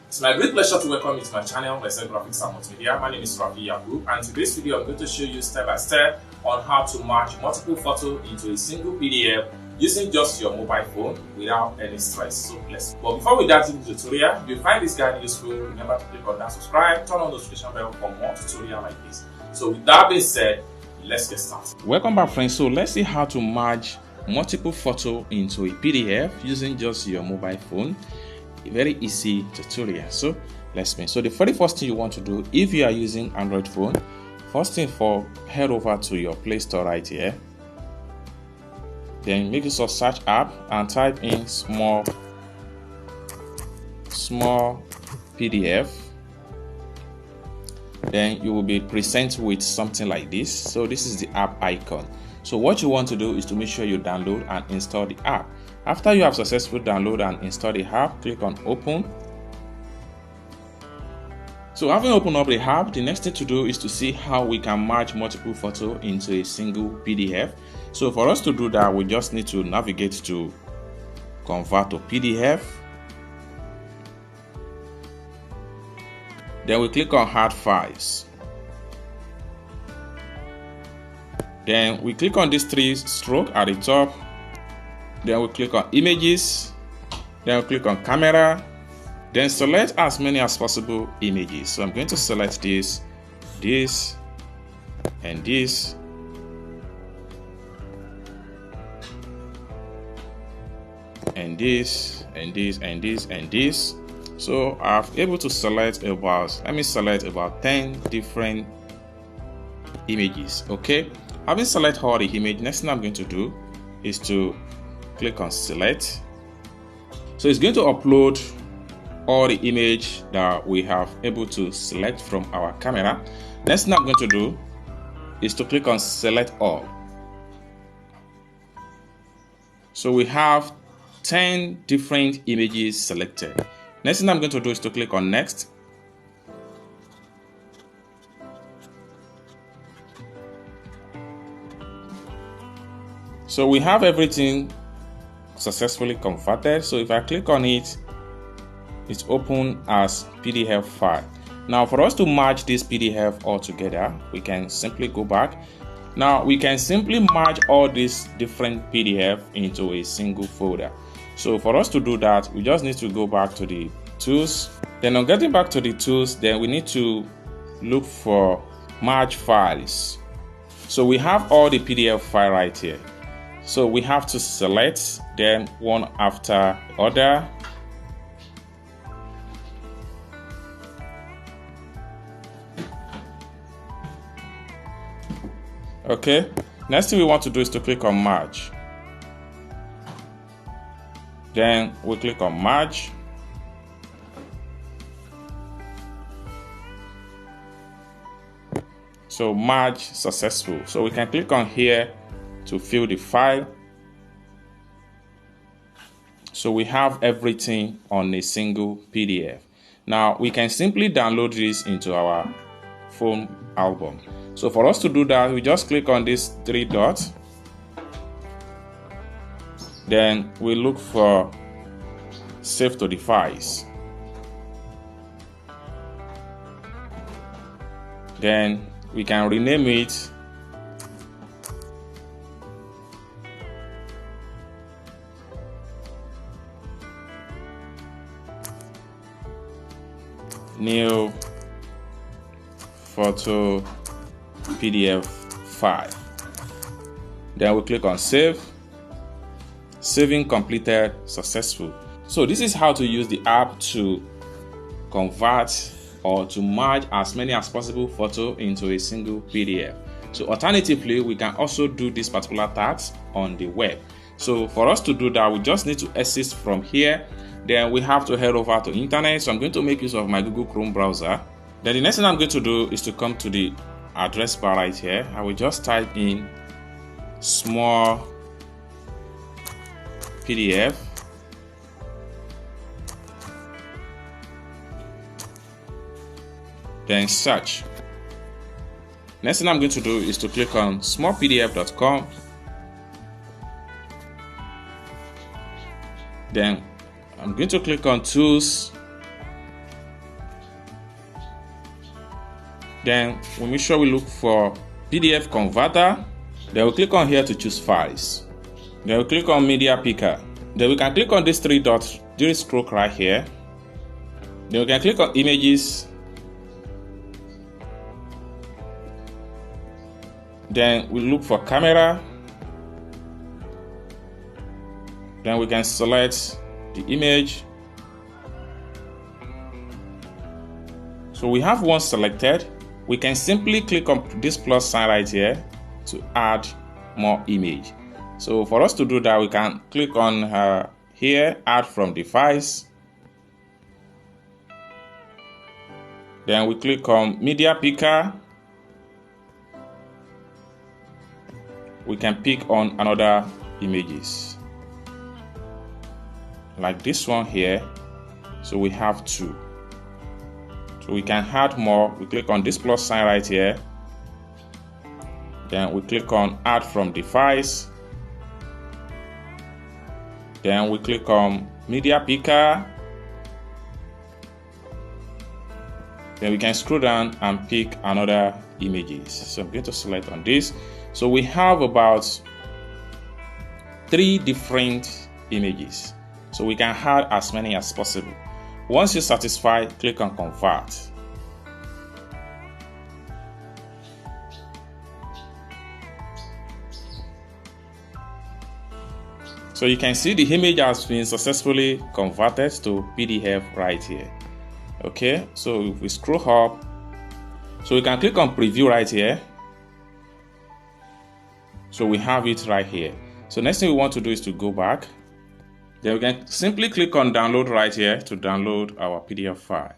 It's my great pleasure to welcome you to my channel, Excel Graphics and Multimedia. My name is Rafi Yabu, and in today's video I'm going to show you step by step on how to merge multiple photos into a single PDF using just your mobile phone without any stress. So let's go. But before we dive into the tutorial, if you find this guide useful, remember to click on that subscribe, turn on the notification bell for more tutorials like this. So with that being said, let's get started. Welcome back, friends. So let's see how to merge multiple photos into a PDF using just your mobile phone. A very easy tutorial. So let's begin. So the very first thing you want to do, if you are using Android phone, first thing for head over to your Play Store right here. Then make use of search app and type in small PDF. Then you will be presented with something like this. So this is the app icon. So what you want to do is to make sure you download and install the app. After you have successfully downloaded and installed the app, click on open. So having opened up the app, the next thing to do is to see how we can merge multiple photos into a single PDF. So for us to do that, we just need to navigate to convert to PDF. Then we click on add files. Then we click on these three strokes at the top. Then we click on images. Then we click on camera. Then select as many as possible images. So I'm going to select this, and this. And this, and this, and this, and this. So I'm able to select about, let me select about 10 different images. Okay. Having selected all the image, next thing I'm going to do is to click on select. So it's going to upload all the image that we have able to select from our camera. Next thing I'm going to do is to click on select all. So we have 10 different images selected. Next thing I'm going to do is to click on next. So we have everything successfully converted. So if I click on it, it's open as PDF file. Now for us to merge this PDF all together, we can simply go back. Now we can simply merge all these different PDF into a single folder. So for us to do that, we just need to go back to the tools. Then on getting back to the tools, then we need to look for merge files. So we have all the PDF file right here. So we have to select them one after the other. Okay, next thing we want to do is to click on merge. Then we click on merge. So merge successful. So we can click on here to fill the file. So we have everything on a single PDF. Now we can simply download this into our phone album. So for us to do that, we just click on these three dots. Then we look for save to device. Then we can rename it new photo PDF file. Then we click on save. Saving completed successful. So this is how to use the app to convert or to merge as many as possible photo into a single PDF. So alternatively, we can also do this particular task on the web. So for us to do that, we just need to exit from here. Then we have to head over to internet. So I'm going to make use of my Google Chrome browser. Then the next thing I'm going to do is to come to the address bar right here. I will just type in small PDF. Then search. Next thing I'm going to do is to click on smallpdf.com. Then I'm going to click on Tools. Then we make sure we look for PDF converter. Then we click on here to choose files. Then we click on media picker. Then we can click on these three dots during stroke right here. Then we can click on images. Then we look for camera. Then we can select the image. So we have one selected. We can simply click on this plus sign right here to add more image. So for us to do that, we can click on here, add from device. Then we click on media picker. We can pick on another images like this one here. So we have two. So we can add more. We click on this plus sign right here. Then we click on add from device. Then we click on media picker. Then we can scroll down and pick another images. So I'm going to select on this. So we have about 3 different images. So we can add as many as possible. Once you're satisfied, click on convert. So you can see the image has been successfully converted to PDF right here. Okay, so if we scroll up, so we can click on preview right here. So we have it right here. So next thing we want to do is to go back. Then we can simply click on download right here to download our PDF file.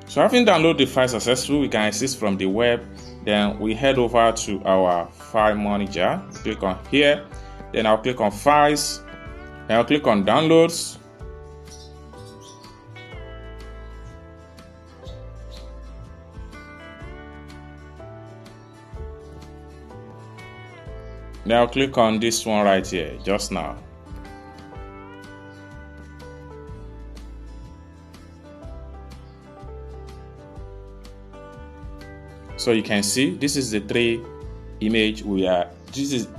So having downloaded the file successful, we can access from the web. Then we head over to our file manager. Click on here. Then I'll click on files. Then I'll click on downloads. Now click on this one right here, just now. So you can see this is the 3 image we are.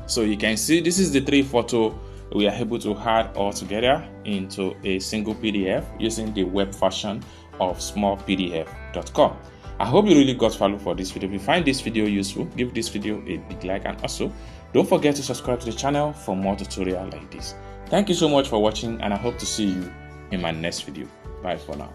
So you can see this is the 3 photo we are able to add all together into a single PDF using the web version of smallpdf.com. I hope you really got value for this video. If you find this video useful, give this video a big like, and also don't forget to subscribe to the channel for more tutorials like this. Thank you so much for watching, and I hope to see you in my next video. Bye for now.